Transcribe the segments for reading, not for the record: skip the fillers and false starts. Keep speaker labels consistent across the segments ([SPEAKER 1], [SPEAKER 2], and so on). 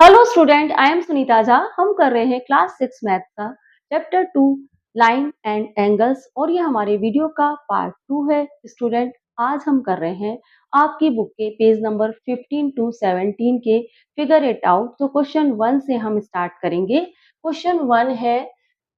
[SPEAKER 1] Hello student, I am Sunita Jha. हम कर रहे हैं क्लास 6 मैथ का चैप्टर 2 लाइन एंड एंगल्स और ये हमारे वीडियो का पार्ट 2 है। स्टूडेंट, आज हम कर रहे हैं आपकी बुक के पेज नंबर 15 टू 17 के फिगर इट आउट। तो क्वेश्चन 1 से हम स्टार्ट करेंगे। क्वेश्चन 1 है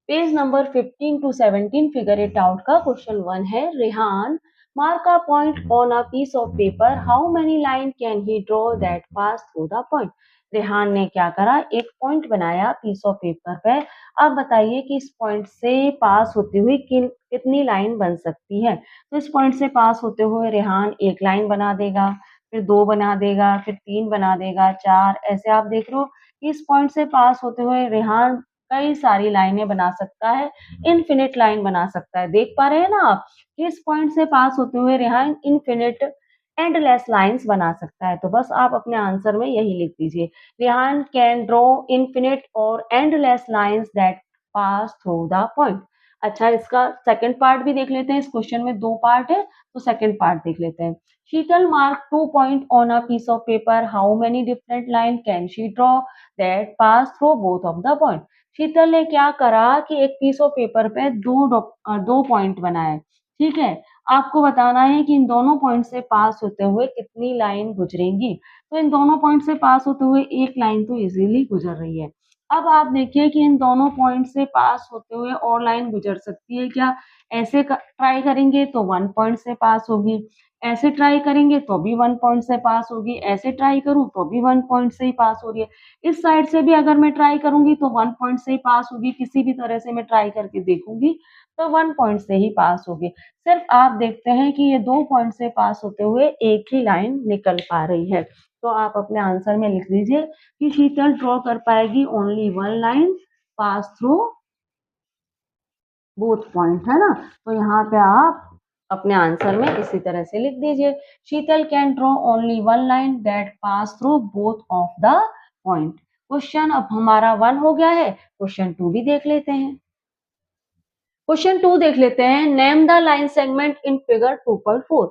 [SPEAKER 1] page number 15 to 17 figure it out का क्वेश्चन 1 है। Rehan mark a point on a piece of paper, how many line can he draw that pass through the point. Rehan ने क्या करा, एक पॉइंट बनाया पीस ऑफ पेपर पे। अब बताइए कि इस पॉइंट से पास होती हुई कितनी लाइन बन सकती है। तो इस पॉइंट से पास होते हुए रेहान एक लाइन बना देगा, फिर दो बना देगा, फिर तीन बना देगा, चार, ऐसे आप देख लो कि इस पॉइंट से पास होते हुए रेहान कई सारी लाइनें बना सकता है, इनफिनिट लाइन बना सकता है। देख पा रहे हैं ना आप कि इस पॉइंट से पास होते हुए रेहान इनफिनिट एंडलेस लाइंस बना सकता है। तो बस आप अपने आंसर में यही लिख दीजिए, रेहान कैन ड्रॉ इनफिनिट और endless lines that pass through the point. अच्छा, इसका सेकंड पार्ट भी देख लेते हैं। इस क्वेश्चन में दो पार्ट है, तो सेकंड पार्ट देख लेते हैं। Sheetal mark 2 point on a piece of paper, how many different line can she draw that pass through both of the point. Sheetal ने क्या करा कि एक पीस ऑफ पेपर पे दो पॉइंट बनाए। ठीक है, आपको बताना है कि इन दोनों पॉइंट से पास होते हुए कितनी लाइन गुजरेंगी। तो इन दोनों पॉइंट से पास होते हुए एक लाइन तो इजीली गुजर रही है। अब आप देखिए कि इन दोनों पॉइंट से पास होते हुए और लाइन गुजर सकती है क्या। ऐसे ट्राई करेंगे तो वन पॉइंट से पास होगी, ऐसे ट्राई करेंगे तो भी वन पॉइंट से पास होगी, ऐसे ट्राई करूं तो भी वन पॉइंट से ही पास हो रही है। इस साइड से भी अगर मैं ट्राई करूंगी तो वन पॉइंट से ही पास होगी, किसी भी तरह से मैं ट्राई करके देखूंगी तो वन पॉइंट से ही पास होगी। सिर्फ आप देखते हैं कि ये दो पॉइंट से पास होते हुए एक ही लाइन निकल पा रही है। तो आप अपने आंसर में लिख दीजिए कि शीतल ड्रॉ कर पाएगी ओनली वन लाइन पास थ्रू बोथ पॉइंट, है ना। तो यहाँ पे आप अपने आंसर में इसी तरह से लिख दीजिए, Sheetal can draw only one line that pass through both of the point. Question अब हमारा 1 हो गया है। क्वेश्चन 2 भी देख लेते हैं। क्वेश्चन 2 देख लेते हैं। Name the line segment in figure 2.4।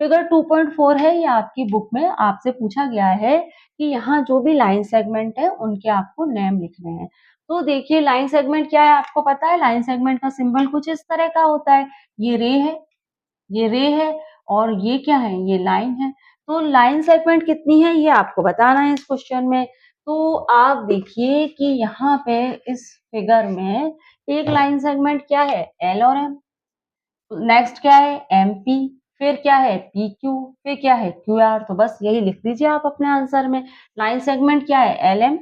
[SPEAKER 1] Figure 2.4 है, ये आपकी बुक में आपसे पूछा गया है कि यहाँ जो भी लाइन सेगमेंट है उनके आपको नेम लिखने हैं। तो देखिए लाइन सेगमेंट क्या है, आपको पता है लाइन सेगमेंट का सिंबल कुछ इस तरह का होता है। ये रे है, ये रे है, और ये क्या है, ये लाइन है। तो लाइन सेगमेंट कितनी है ये आपको बताना है इस क्वेश्चन में। तो आप देखिए कि यहाँ पे इस फिगर में एक लाइन सेगमेंट क्या है, एल और एम। नेक्स्ट क्या है, एम पी। फिर क्या है, पी क्यू। फिर क्या है, क्यू आर। तो बस यही लिख दीजिए आप अपने आंसर में। लाइन सेगमेंट क्या है, L M,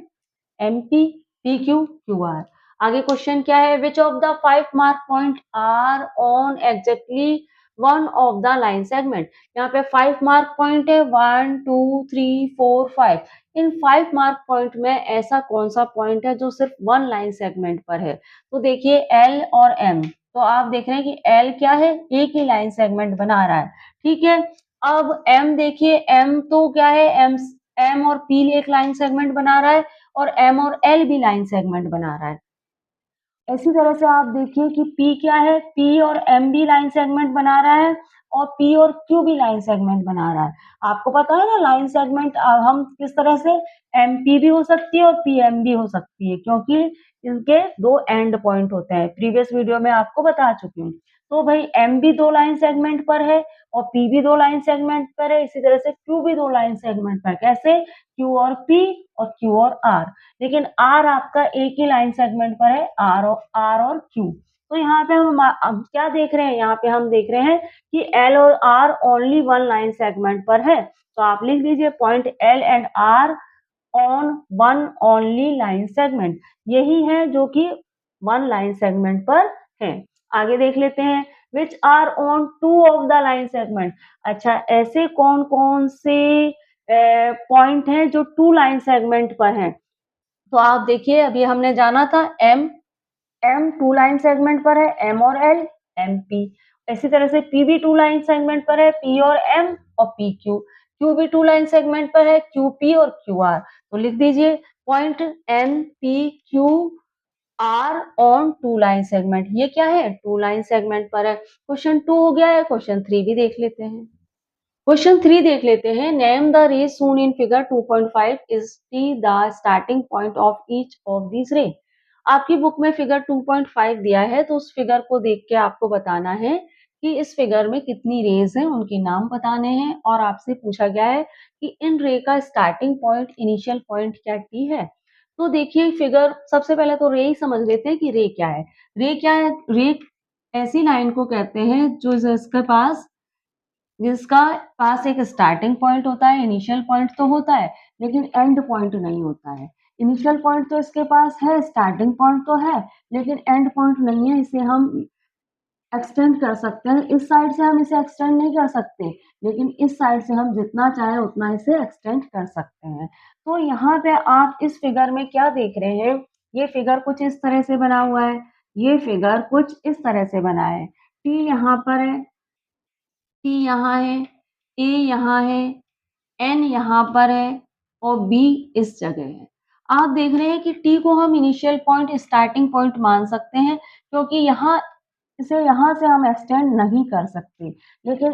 [SPEAKER 1] M P, P Q, Q R. आगे क्वेश्चन क्या है, which of the 5 mark point are on exactly one of the line segment. यहाँ पे 5 मार्क पॉइंट है, 1 2 3 4 5। इन 5 मार्क पॉइंट में ऐसा कौन सा पॉइंट है जो सिर्फ वन लाइन सेगमेंट पर है। तो देखिए एल और एम, तो आप देख रहे हैं कि एल क्या है, एक ही लाइन सेगमेंट बना रहा है। ठीक है, अब एम देखिए, एम तो क्या है, एम एम और पी एक लाइन सेगमेंट बना रहा है, और एम और एल भी लाइन सेगमेंट बना रहा है। इसी तरह से आप देखिए कि P क्या है, P और M भी लाइन सेगमेंट बना रहा है, और P और Q भी लाइन सेगमेंट बना रहा है। आपको पता है ना लाइन सेगमेंट हम किस तरह से, MP भी हो सकती है और PM भी हो सकती है, क्योंकि इनके दो एंड पॉइंट होते हैं। प्रीवियस वीडियो में आपको बता चुकी हूँ। तो भाई M भी दो लाइन सेगमेंट पर है और P भी दो लाइन सेगमेंट पर है, इसी तरह से Q भी दो लाइन सेगमेंट पर। कैसे, Q और P और Q और R। लेकिन आर आपका एक ही लाइन सेगमेंट पर है, आर और क्यू। तो यहाँ पे हम अब क्या देख रहे हैं, यहाँ पे हम देख रहे हैं कि एल और R only one line segment पर है। तो आप लिख दीजिए point L and R on one only line segment. यही है जो कि वन लाइन सेगमेंट पर है। आगे देख लेते हैं, which are on two of the line segment. अच्छा, ऐसे कौन कौन से पॉइंट हैं जो टू लाइन सेगमेंट पर हैं। तो आप देखिए अभी हमने जाना था M, M two line segment पर है, एम और एल, एम पी। इसी तरह से पी भी टू लाइन सेगमेंट पर है, पी और एम और पी क्यू। क्यू भी टू लाइन सेगमेंट पर है, क्यू पी और क्यू आर। तो लिख दीजिए point M P Q R on two line segment. ये क्या है, टू लाइन सेगमेंट पर है। क्वेश्चन 2 हो गया है। क्वेश्चन 3 भी देख लेते हैं। क्वेश्चन 3 देख लेते हैं। नेम द रे सून in figure 2.5 is T the starting point of each of this रे। आपकी बुक में फिगर 2.5 दिया है तो उस फिगर को देख के आपको बताना है कि इस फिगर में कितनी रेज हैं, उनके नाम बताने हैं और आपसे पूछा गया है कि इन रे का स्टार्टिंग पॉइंट इनिशियल पॉइंट क्या टी है। तो देखिए फिगर, सबसे पहले तो रे ही समझ लेते हैं कि रे क्या है। रे क्या है? रे ऐसी लाइन को कहते हैं जो जिसका पास एक स्टार्टिंग पॉइंट होता है, इनिशियल पॉइंट तो होता है, लेकिन एंड पॉइंट नहीं होता है। इनिशियल पॉइंट तो इसके पास है, स्टार्टिंग पॉइंट तो है, लेकिन एंड पॉइंट नहीं है। इसे हम एक्सटेंड कर सकते हैं, इस साइड से हम इसे एक्सटेंड नहीं कर सकते, लेकिन इस साइड से हम जितना चाहे उतना इसे एक्सटेंड कर सकते हैं। तो यहाँ पे आप इस फिगर में क्या देख रहे हैं? ये फिगर कुछ इस तरह से बना हुआ है, ये फिगर कुछ इस तरह से बना है। टी यहाँ पर है, टी यहाँ है, ए यहाँ है, एन यहाँ पर है और बी इस जगह है। आप देख रहे हैं कि टी को हम इनिशियल पॉइंट, स्टार्टिंग पॉइंट मान सकते हैं, क्योंकि यहाँ से हम एक्सटेंड नहीं कर सकते, लेकिन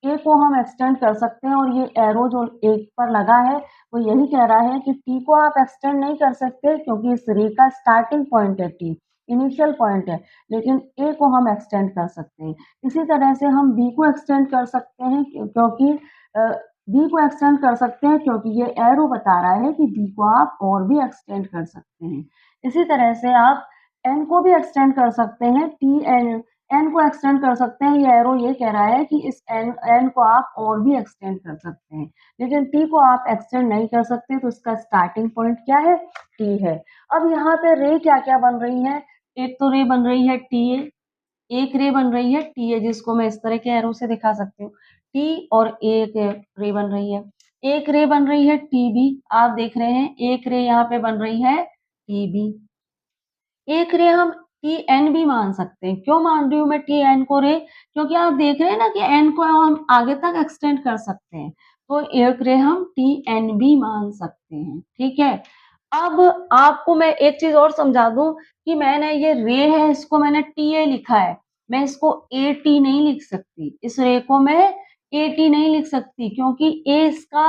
[SPEAKER 1] ए को हम एक्सटेंड कर सकते हैं। और ये एरो जो एक पर लगा है वो यही कह रहा है कि टी को आप एक्सटेंड नहीं कर सकते, क्योंकि इस रे का स्टार्टिंग पॉइंट है टी, इनिशियल पॉइंट है, लेकिन ए को हम एक्सटेंड कर सकते हैं। इसी तरह से हम बी को एक्सटेंड कर सकते हैं, क्योंकि बी को एक्सटेंड कर सकते हैं, क्योंकि ये एरो बता रहा है कि बी को आप और भी एक्सटेंड कर सकते हैं। इसी तरह से आप एन को भी एक्सटेंड कर सकते हैं, टी एन को एक्सटेंड कर सकते हैं। ये एरो ये कह रहा है कि इस एन को आप और भी एक्सटेंड कर सकते हैं, लेकिन टी को आप एक्सटेंड नहीं कर सकते, तो इसका स्टार्टिंग पॉइंट क्या है? टी है। अब यहाँ पे रे क्या क्या बन रही है? एक तो रे बन रही है टी ए, एक रे बन रही है टी ए, जिसको मैं इस तरह के एरो से दिखा सकती हूँ। टी और एक रे बन रही है। एक रे बन रही है टी बी, आप देख रहे हैं एक रे यहाँ पे बन रही है टी बी। एक रे हम टी एन भी मान सकते हैं। क्यों मान रही हूँ मैं टी एन को रे? क्योंकि आप देख रहे हैं ना कि एन को हम आगे तक एक्सटेंड कर सकते हैं, तो एक रे हम टी एन भी मान सकते हैं। ठीक है। अब आपको मैं एक चीज और समझा दूं कि मैंने ये रे है, इसको मैंने टी ए लिखा है, मैं इसको ए टी नहीं लिख सकती। इस रे को मैं ए टी नहीं लिख सकती, क्योंकि ए इसका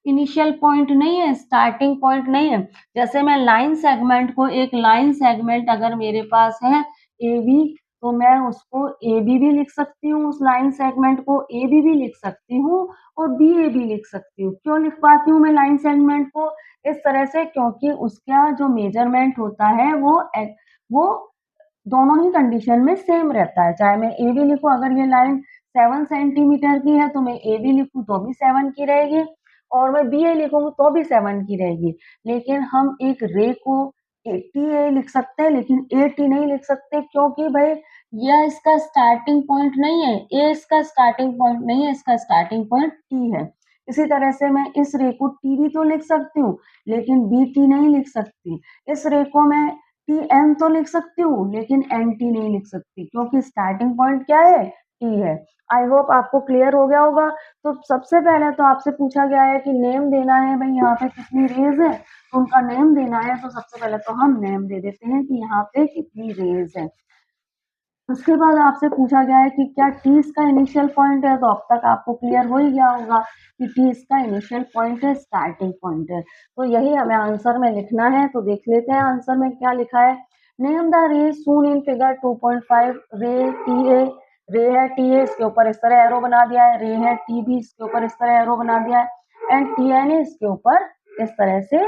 [SPEAKER 1] इनिशियल पॉइंट नहीं है, स्टार्टिंग पॉइंट नहीं है। जैसे मैं लाइन सेगमेंट को, एक लाइन सेगमेंट अगर मेरे पास है ए बी, तो मैं उसको ए बी भी लिख सकती हूँ, उस लाइन सेगमेंट को ए बी भी लिख सकती हूँ और बी ए भी लिख सकती हूँ। क्यों लिख पाती हूँ मैं लाइन सेगमेंट को इस तरह से? क्योंकि उसका जो मेजरमेंट होता है वो दोनों ही कंडीशन में सेम रहता है। चाहे मैं ए बी लिखूं, अगर ये लाइन 7 सेंटीमीटर की है तो मैं ए बी लिखूं तो भी 7 की रहेगी, और मैं बी ए लिखूंगी तो भी 7 की रहेगी। लेकिन हम एक रे को 80 ए लिख सकते हैं, लेकिन 80 नहीं लिख सकते, क्योंकि भाई यह इसका स्टार्टिंग पॉइंट नहीं है, ए इसका स्टार्टिंग पॉइंट नहीं है, इसका स्टार्टिंग पॉइंट टी है। इसी तरह से मैं इस रे को टी भी तो लिख सकती हूँ, लेकिन बी टी नहीं लिख सकती। इस रे को मैं टी एन तो लिख सकती हूँ, लेकिन एन टी नहीं लिख सकती, क्योंकि स्टार्टिंग पॉइंट क्या है? टी है। आई होप आपको क्लियर हो गया होगा। तो सबसे पहले तो आपसे पूछा गया है कि नेम देना है, भाई यहाँ पे कितनी रेज है, तो उनका नेम देना है। तो सबसे पहले तो हम नेम दे देते हैं कि यहाँ पे कितनी रेज है। उसके बाद आपसे पूछा गया है कि क्या टी इसका इनिशियल पॉइंट है, तो अब तक आपको क्लियर हो ही गया होगा कि टी इसका इनिशियल पॉइंट है, स्टार्टिंग पॉइंट है। तो यही हमें आंसर में लिखना है। तो देख लेते हैं आंसर में क्या लिखा है। नेम द रे सून इन फिगर 2.5। रे टी ए, रे है टी ए, इसके ऊपर इस तरह एरो बना दिया है। रे है टी बी, इसके ऊपर इस तरह एरो बना दिया है। एंड टी एन, इसके ऊपर इस तरह से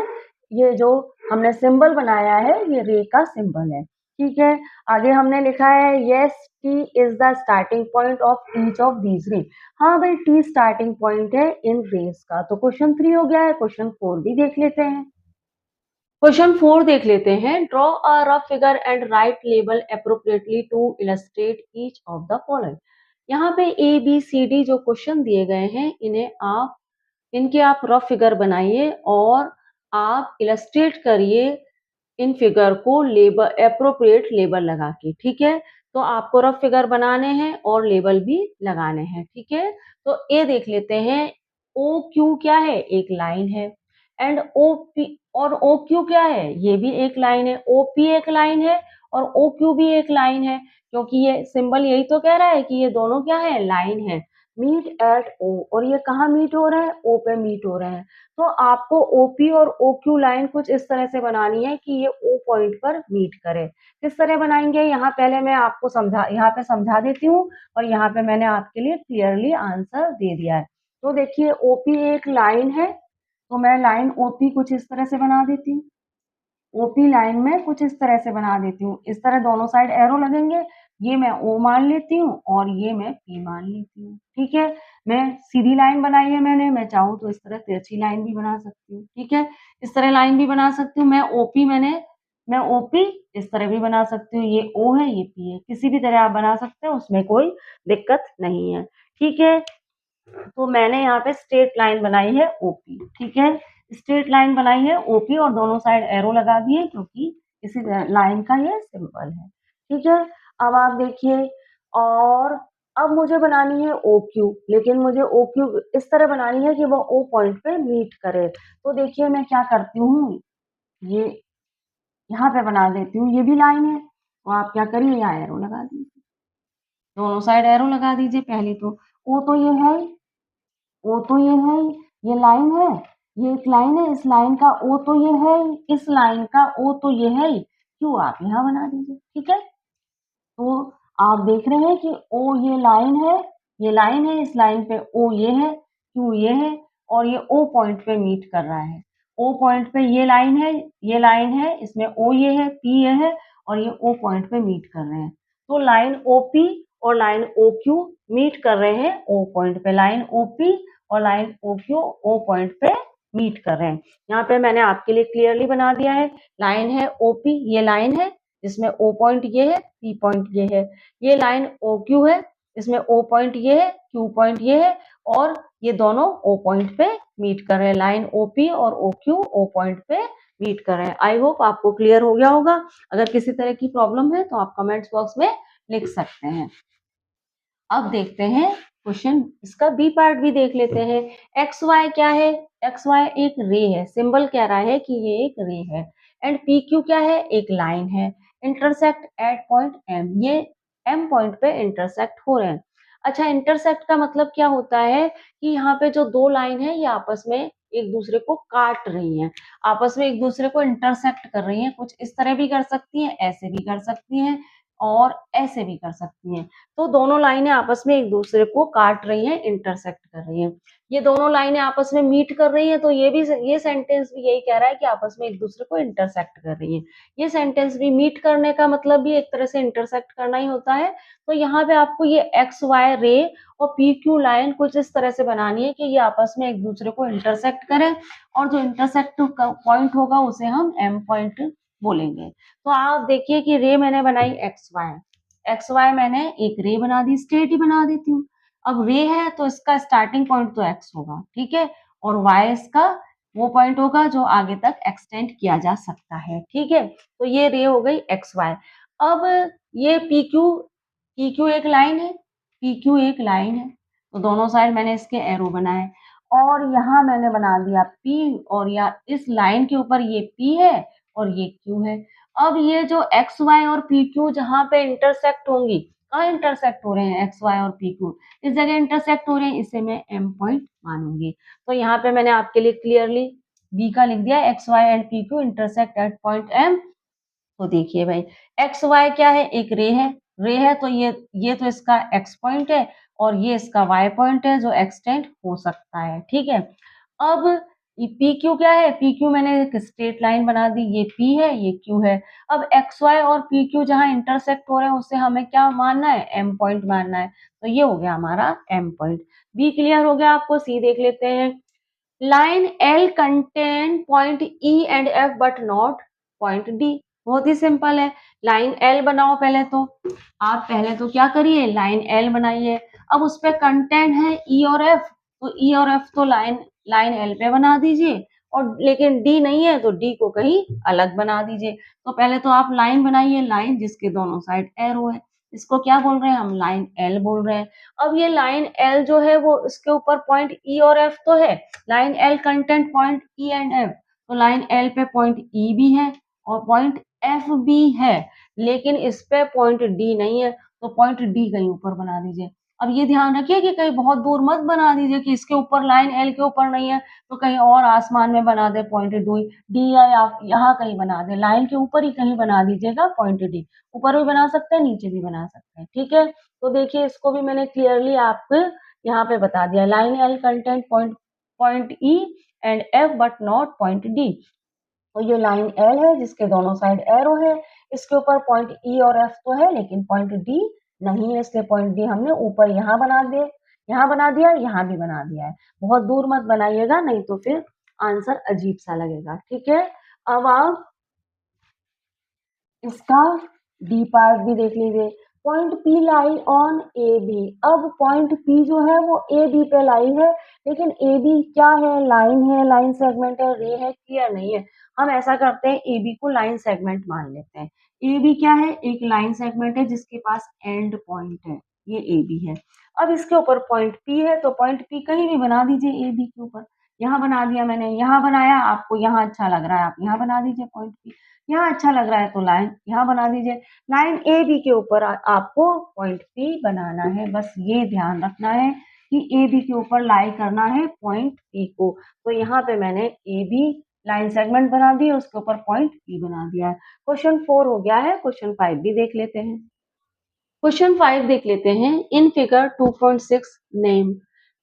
[SPEAKER 1] ये जो हमने सिंबल बनाया है ये रे का सिंबल है। ठीक है। आगे हमने लिखा है yes T is the starting point of each of these रे। हाँ भाई, टी स्टार्टिंग पॉइंट है इन रेस का। तो क्वेश्चन 3 हो गया है। क्वेश्चन 4 भी देख लेते हैं। क्वेश्चन 4 देख लेते हैं। Draw a rough figure and write label appropriately to illustrate each of the following. यहाँ पे ए बी सी डी जो क्वेश्चन दिए गए हैं, इनके आप रफ फिगर बनाइए और आप इलस्ट्रेट करिए इन फिगर को लेबल, एप्रोप्रिएट लेबल लगा के। ठीक है। तो आपको रफ फिगर बनाने हैं और लेबल भी लगाने हैं। ठीक है। तो ए देख लेते हैं। ओ क्यू क्या है? एक लाइन है। एंड ओ पी, और ओ क्यू क्या है? ये भी एक लाइन है। ओ पी एक लाइन है और ओ क्यू भी एक लाइन है, क्योंकि ये सिंबल यही तो कह रहा है कि ये दोनों क्या है? लाइन है। मीट एट ओ, और ये कहाँ मीट हो रहा है, ओ पे मीट हो रहा है। तो आपको ओपी और ओक्यू लाइन कुछ इस तरह से बनानी है कि ये ओ पॉइंट पर मीट करे। किस तरह बनाएंगे, यहाँ पहले मैं आपको यहाँ पे समझा देती हूँ, और यहाँ पे मैंने आपके लिए क्लियरली आंसर दे दिया है। तो देखिए ओपी एक लाइन है, तो मैं लाइन ओपी कुछ इस तरह से बना देती हूँ। ओपी लाइन में कुछ इस तरह से बना देती हूँ, इस तरह दोनों साइड एरो लगेंगे, ये मैं ओ मान लेती हूँ और ये मैं पी मान लेती हूँ। ठीक है, मैं सीधी लाइन बनाई है मैंने, मैं चाहूँ तो इस तरह तिरछी लाइन भी बना सकती हूँ। ठीक है, इस तरह लाइन भी बना सकती हूँ। मैं ओपी इस तरह भी बना सकती हूँ, ये ओ है ये पी है, किसी भी तरह आप बना सकते हो, उसमें कोई दिक्कत नहीं है। ठीक है, तो मैंने यहाँ पे स्ट्रेट लाइन बनाई है ओपी। ठीक है, स्ट्रेट लाइन बनाई है ओपी और दोनों साइड एरो लगा दिए, क्योंकि इसी लाइन का ये सिंबल है। ठीक है, अब आप देखिए, और अब मुझे बनानी है ओ क्यू, लेकिन मुझे ओ क्यू इस तरह बनानी है कि वो ओ पॉइंट पे मीट करे। तो देखिए मैं क्या करती हूँ, ये यहाँ पे बना देती हूँ, ये भी लाइन है, तो आप क्या करिए, यहाँ एरो लगा दीजिए, दोनों साइड एरो लगा दीजिए। पहले तो ओ तो ये है, ओ तो ये है, ये लाइन है, ये एक लाइन है, इस लाइन का ओ तो ये है, इस लाइन का ओ तो ये है, क्यों आप यहाँ बना दीजिए। ठीक है, तो आप देख रहे हैं कि ओ ये लाइन है, इस लाइन पे ओ ये है, क्यू ये है, और ये ओ पॉइंट पे मीट कर रहा है। ओ पॉइंट पे ये लाइन है, इसमें ओ ये है, पी ये है, और ये ओ पॉइंट पे मीट कर रहे हैं। तो लाइन ओपी और लाइन ओ क्यू मीट कर रहे हैं ओ पॉइंट पे, लाइन ओपी और line O Q O point पे मीट कर रहे हैं। यहाँ पे मैंने आपके लिए क्लियरली बना दिया है, लाइन है ओपी, ये लाइन है, इसमें ओ पॉइंट ये है, पी पॉइंट ये है। ये लाइन ओ क्यू है, इसमें ओ पॉइंट ये है, क्यू पॉइंट ये है, और ये दोनों ओ पॉइंट पे मीट कर रहे हैं। लाइन ओपी और ओ क्यू ओ पॉइंट पे मीट कर रहे हैं। आई होप आपको क्लियर हो गया होगा। अगर किसी तरह की प्रॉब्लम है तो आप कमेंट्स बॉक्स में लिख सकते हैं। अब देखते हैं क्वेश्चन, इसका बी पार्ट भी देख लेते हैं। एक्स वाई क्या है, एक्स वाई एक रे है, सिंबल कह रहा है कि ये एक रे है। एंड पी क्यू क्या है, एक लाइन है। इंटरसेक्ट एट पॉइंट एम, ये एम पॉइंट पे इंटरसेक्ट हो रहे हैं। अच्छा, इंटरसेक्ट का मतलब क्या होता है कि यहाँ पे जो दो लाइन है ये आपस में एक दूसरे को काट रही हैं, आपस में एक दूसरे को इंटरसेक्ट कर रही हैं। कुछ इस तरह भी कर सकती हैं, ऐसे भी कर सकती हैं, और ऐसे भी कर सकती हैं। तो दोनों लाइनें आपस में एक दूसरे को काट रही हैं, इंटरसेक्ट कर रही हैं। ये दोनों लाइनें आपस में मीट कर रही हैं, तो ये सेंटेंस भी यही कह रहा है कि आपस में एक दूसरे को इंटरसेक्ट कर रही हैं। ये सेंटेंस भी मीट करने का मतलब भी एक तरह से इंटरसेक्ट करना ही होता है। तो यहाँ पे आपको ये एक्स वाई रे और पी क्यू लाइन कुछ इस तरह से बनानी है कि ये आपस में एक दूसरे को इंटरसेक्ट करें, और जो इंटरसेक्ट पॉइंट होगा उसे हम एम पॉइंट बोलेंगे। तो आप देखिए कि रे मैंने बनाई एक्स वाई मैंने एक रे बना दी, स्ट्रेट ही बना देती हूँ। अब रे है तो इसका स्टार्टिंग पॉइंट तो एक्स होगा, ठीक है, और वाई इसका वो पॉइंट होगा जो आगे तक एक्सटेंड किया जा सकता है। ठीक है, तो ये रे हो गई एक्स वाई। अब ये पी क्यू एक लाइन है, पी क्यू एक लाइन है, तो दोनों साइड मैंने इसके एरो बनाए, और यहाँ मैंने बना दिया पी, और या इस लाइन के ऊपर ये पी है और ये क्यू है। अब ये जो एक्स वाई और पी क्यू जहाँ पे इंटरसेक्ट होंगी, कहाँ इंटरसेक्ट हो रहे हैं एक्स वाई और पी क्यू, इस जगह इंटरसेक्ट हो रहे हैं, इसे मैं एम पॉइंट मानूंगी। तो यहाँ पे मैंने आपके लिए क्लियरली बी का लिख दिया, X Y and P Q intersect at point M. तो देखिए भाई, एक्स वाई क्या है, एक रे है तो ये तो इसका एक्स पॉइंट है, और ये इसका वाई पॉइंट है जो एक्सटेंड हो सकता है। ठीक है, अब पी क्यू क्या है, पी क्यू मैंने एक स्ट्रेट लाइन बना दी, ये पी है ये क्यू है। अब एक्स वाई और पी क्यू जहाँ इंटरसेक्ट हो रहे हैं उसे हमें क्या मानना है, एम पॉइंट मानना है। तो ये हो गया हमारा एम पॉइंट। बी क्लियर हो गया आपको, सी देख लेते हैं। Line L contain point E and F but not point D. बहुत ही सिंपल है, लाइन एल बनाओ पहले तो। आप पहले तो क्या करिए, लाइन एल बनाइए। अब उस पे कंटेंट है ई और एफ, तो ई और एफ तो लाइन लाइन एल पे बना दीजिए, और लेकिन डी नहीं है तो डी को कहीं अलग बना दीजिए। तो पहले तो आप लाइन बनाइए, लाइन जिसके दोनों साइड एरो है, इसको क्या बोल रहे हैं हम, लाइन एल बोल रहे हैं। अब ये लाइन एल जो है वो इसके ऊपर पॉइंट ई और एफ तो है, line L content point E and F, तो लाइन एल पे पॉइंट ई भी है और पॉइंट एफ भी है, लेकिन इस पे पॉइंट डी नहीं है, तो पॉइंट डी कहीं ऊपर बना दीजिए। अब ये ध्यान रखिए कि कहीं बहुत दूर मत बना दीजिए कि इसके ऊपर लाइन एल के ऊपर नहीं है, तो कहीं और आसमान में बना दे पॉइंट डी डी या यहाँ कहीं बना दे, लाइन के ऊपर ही कहीं बना दीजिएगा पॉइंट डी। ऊपर भी बना सकते हैं, नीचे भी बना सकते हैं, ठीक है? तो देखिए इसको भी मैंने क्लियरली आपको यहाँ पे बता दिया, line L content point point E and F but not point D. तो ये लाइन एल है जिसके दोनों साइड एरो है, इसके ऊपर पॉइंट ई और एफ तो है लेकिन पॉइंट डी नहीं है, इसलिए पॉइंट डी हमने ऊपर यहाँ बना दिए, यहाँ बना दिया, यहाँ भी बना दिया है। बहुत दूर मत बनाइएगा नहीं तो फिर आंसर अजीब सा लगेगा, ठीक है? अब आप इसका डी पार्ट भी देख लीजिए। Point P lie on A B. अब पॉइंट पी जो है वो ए बी पे लाई है, लेकिन ए बी क्या है, लाइन सेगमेंट है, रे है, क्लियर नहीं है। हम ऐसा करते हैं, ए बी को लाइन सेगमेंट मान लेते हैं। ए बी क्या है, एक लाइन सेगमेंट है जिसके पास एंड पॉइंट है, ये ए बी है। अब इसके ऊपर पॉइंट पी है, तो पॉइंट पी कहीं भी बना दीजिए ए बी के ऊपर। यहाँ बना दिया मैंने, यहाँ बनाया, आपको यहाँ अच्छा लग रहा है आप यहाँ बना दीजिए पॉइंट पी। यहाँ अच्छा लग रहा है तो लाइन यहाँ बना दीजिए। लाइन ए बी के ऊपर आपको पॉइंट पी बनाना है, बस ये ध्यान रखना है कि ए बी के ऊपर लाई करना है पॉइंट पी को। तो यहाँ पे मैंने ए बी लाइन सेगमेंट बना दी, उसके ऊपर पॉइंट पी बना दिया है। क्वेश्चन 4 हो गया है, क्वेश्चन 5 भी देख लेते हैं। क्वेश्चन 5 देख लेते हैं। In figure 2.6 name.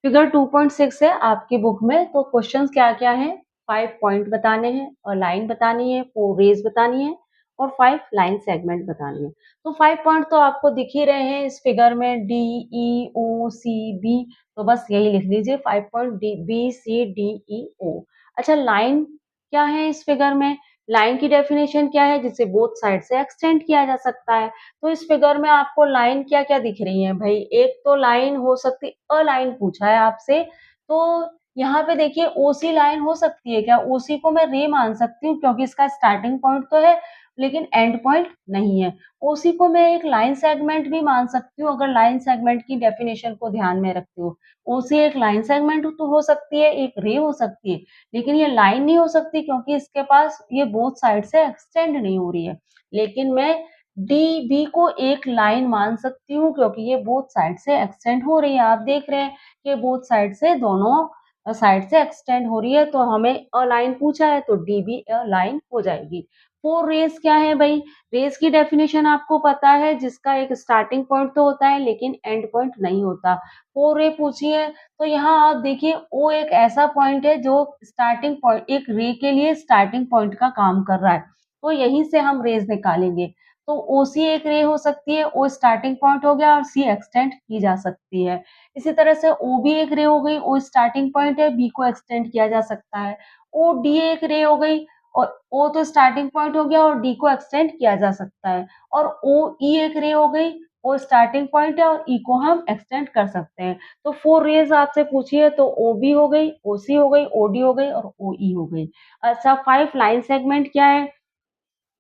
[SPEAKER 1] फिगर 2.6 है आपकी बुक में, तो क्वेश्चंस क्या-क्या हैं? 5 पॉइंट बताने हैं और लाइन बतानी है, 4 रेज़ बतानी है और 5 लाइन सेगमेंट बतानी है। तो 5 पॉइंट तो आपको दिख ही रहे हैं इस फिगर में, डी, ई, ओ, सी, बी, तो बस यही लिख लीजिए 5 point D, B, C, D, ई, ओ। अच्छा, लाइन क्या है इस फिगर में? लाइन की डेफिनेशन क्या है? जिसे बोथ साइड से एक्सटेंड किया जा सकता है। तो इस फिगर में आपको लाइन क्या-क्या दिख रही है भाई? एक तो लाइन हो सकती, अ लाइन पूछा है आपसे, तो यहाँ पे देखिए ओसी लाइन हो सकती है क्या? ओसी को मैं रे मान सकती हूँ क्योंकि इसका स्टार्टिंग पॉइंट तो है, लेकिन एंड पॉइंट नहीं है। ओसी को मैं एक लाइन सेगमेंट भी मान सकती हूँ अगर लाइन सेगमेंट की डेफिनेशन को ध्यान में रखते हो। ओसी एक लाइन सेगमेंट तो हो सकती है, एक रे हो सकती है, लेकिन ये लाइन नहीं हो सकती क्योंकि इसके पास ये बोथ साइड से एक्सटेंड नहीं हो रही है। लेकिन मैं डी, बी को एक लाइन मान सकती हूँ क्योंकि ये बोथ साइड से एक्सटेंड हो रही है। आप देख रहे हैं कि बोथ साइड से दोनों साइड से एक्सटेंड हो रही है, तो हमें अ लाइन पूछा है तो डी भी अ लाइन हो जाएगी। 4 रेज़ क्या है भई? रेज़ की डेफिनिशन आपको पता है जिसका एक स्टार्टिंग पॉइंट तो होता है लेकिन एंड पॉइंट नहीं होता। 4 रे पूछी है तो यहाँ आप देखिए ओ एक ऐसा पॉइंट है जो स्टार्टिंग पॉइंट एक रे के लिए स्टार्टिंग पॉइंट का काम कर रहा है। तो यहीं से हम रेज़ निकालेंगे। तो ओसी एक रे हो सकती है, ओ स्टार्टिंग पॉइंट हो गया और सी एक्सटेंड की जा सकती है। इसी तरह से ओ भी एक रे हो गई, ओ स्टार्टिंग पॉइंट है, बी को एक्सटेंड किया जा सकता है। ओ डी एक रे हो गई और ओ तो स्टार्टिंग पॉइंट हो गया और डी को एक्सटेंड किया जा सकता है। और ओ ई एक रे हो गई, ओ स्टार्टिंग पॉइंट है और ई को हम एक्सटेंड कर सकते हैं। तो 4 रेज़ आपसे पूछी है तो ओ बी हो गई, ओ सी हो गई, ओ डी हो गई और ओ ई हो गई। अच्छा, 5 लाइन सेगमेंट क्या है?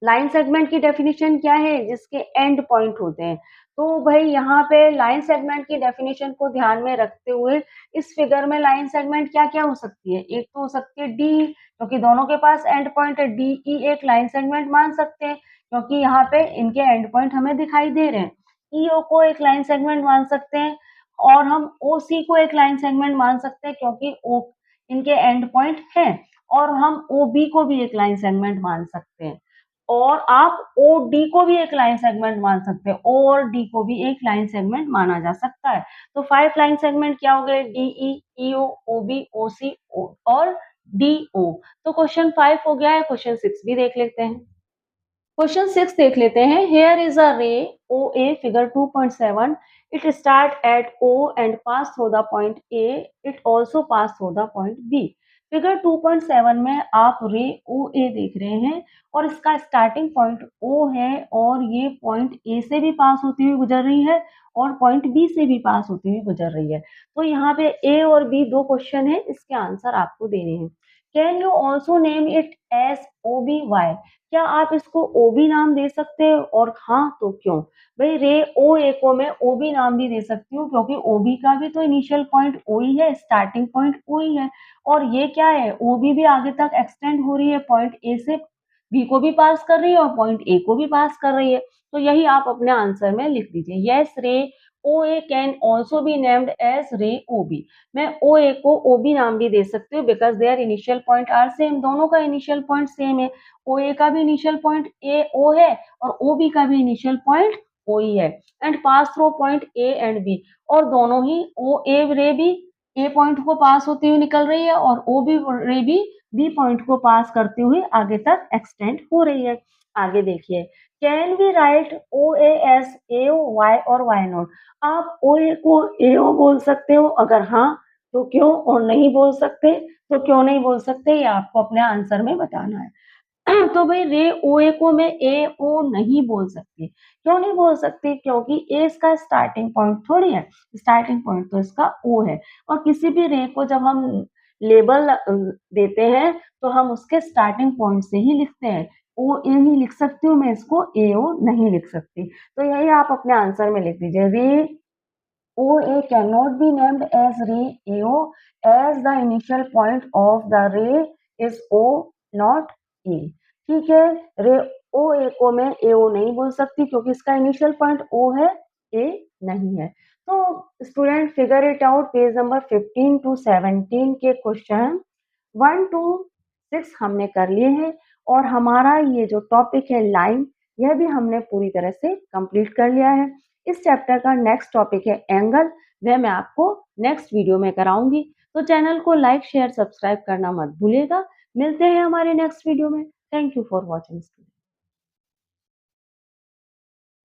[SPEAKER 1] लाइन सेगमेंट की डेफिनिशन क्या है? जिसके एंड पॉइंट होते हैं। तो भई यहाँ पे लाइन सेगमेंट की डेफिनिशन को ध्यान में रखते हुए इस फिगर में लाइन सेगमेंट क्या-क्या हो सकती है? एक तो हो सकती है डी, क्योंकि दोनों के पास एंड पॉइंट है, डी, ई एक लाइन सेगमेंट मान सकते हैं क्योंकि यहाँ पे इनके एंड पॉइंट हमें दिखाई दे रहे हैं। ई ओ को एक लाइन सेगमेंट मान सकते हैं और हम ओ सी को एक लाइन सेगमेंट मान सकते हैं क्योंकि ओ इनके एंड पॉइंट हैं और हम ओ बी को भी एक लाइन सेगमेंट मान सकते हैं। और आप ओडी को भी एक लाइन सेगमेंट मान सकते हैं। ओ और डी को भी एक लाइन सेगमेंट माना जा सकता है। तो 5 लाइन सेगमेंट क्या हो गए? डीई, ईओ, ओबी, ओसी ओ और डीओ। तो क्वेश्चन 5 हो गया है, क्वेश्चन 6 भी देख लेते हैं। क्वेश्चन 6 देख लेते हैं। Here is a ray OA figure 2.7. It start at O and pass through the point A. It also pass through the point B. Figure 2.7 में आप रे OA देख रहे हैं और इसका स्टार्टिंग पॉइंट O है और ये पॉइंट A से भी पास होती हुई गुजर रही है और पॉइंट B से भी पास होती हुई गुजर रही है। तो यहाँ पे A और B दो क्वेश्चन है, इसके आंसर आपको देने हैं। Can you also name it as O B Y? क्या आप इसको ओबी नाम दे सकते हैं और हाँ तो क्यों? भाई रे ओ ए को मैं ओबी नाम भी दे सकती हूँ क्योंकि ओबी का भी तो इनिशियल पॉइंट ओ ही है, स्टार्टिंग पॉइंट ओ ही है और ये क्या है, ओबी भी आगे तक एक्सटेंड हो रही है, पॉइंट ए से बी को भी पास कर रही है और पॉइंट ए को भी पास कर रही है। तो यही आप अपने आंसर में लिख दीजिए। Yes ray OA can also be named as ray OB। मैं OA को OB नाम भी दे सकती हूँ because their initial point are same, दोनों का इनिशियल पॉइंट सेम है। OA का भी इनिशियल पॉइंट O है और OB का भी इनिशियल पॉइंट O ही है and pass through point A and B, और दोनों ही OA रे भी A पॉइंट को पास होती हुई निकल रही है और OB रे भी B पॉइंट को पास करते हुए आगे तक एक्सटेंड हो रही है। आगे देखिए, can we write OA as AO Y और Y नोट। आप OA को AO बोल सकते हो, अगर हाँ तो क्यों, और नहीं बोल सकते तो क्यों नहीं बोल सकते, ये आपको अपने आंसर में बताना है। तो भाई रे OA को मैं AO नहीं बोल सकती। क्यों नहीं बोल सकती? क्योंकि A इसका स्टार्टिंग पॉइंट थोड़ी है, स्टार्टिंग पॉइंट तो इसका O है और किसी भी रे को जब हम लेबल देते हैं तो हम उसके स्टार्टिंग पॉइंट से ही लिखते हैं। OA ही लिख सकती हूँ मैं, इसको AO नहीं लिख सकती। तो यही आप अपने आंसर में लिख दीजिए, रे OA cannot be named as ray AO as the initial point of the ray is O not A। ठीक है, रे OA को मैं AO नहीं बोल सकती क्योंकि इसका इनिशियल पॉइंट O है, A नहीं है। तो student figure it out, page number 15 to 17 के क्वेश्चन 1 to 6 हमने कर लिए हैं और हमारा ये जो टॉपिक है लाइन, यह भी हमने पूरी तरह से कंप्लीट कर लिया है। इस चैप्टर का नेक्स्ट टॉपिक है एंगल, वह मैं आपको नेक्स्ट वीडियो में कराऊंगी। तो चैनल को लाइक शेयर सब्सक्राइब करना मत भूलिएगा। मिलते हैं हमारे नेक्स्ट वीडियो में। Thank you for watching.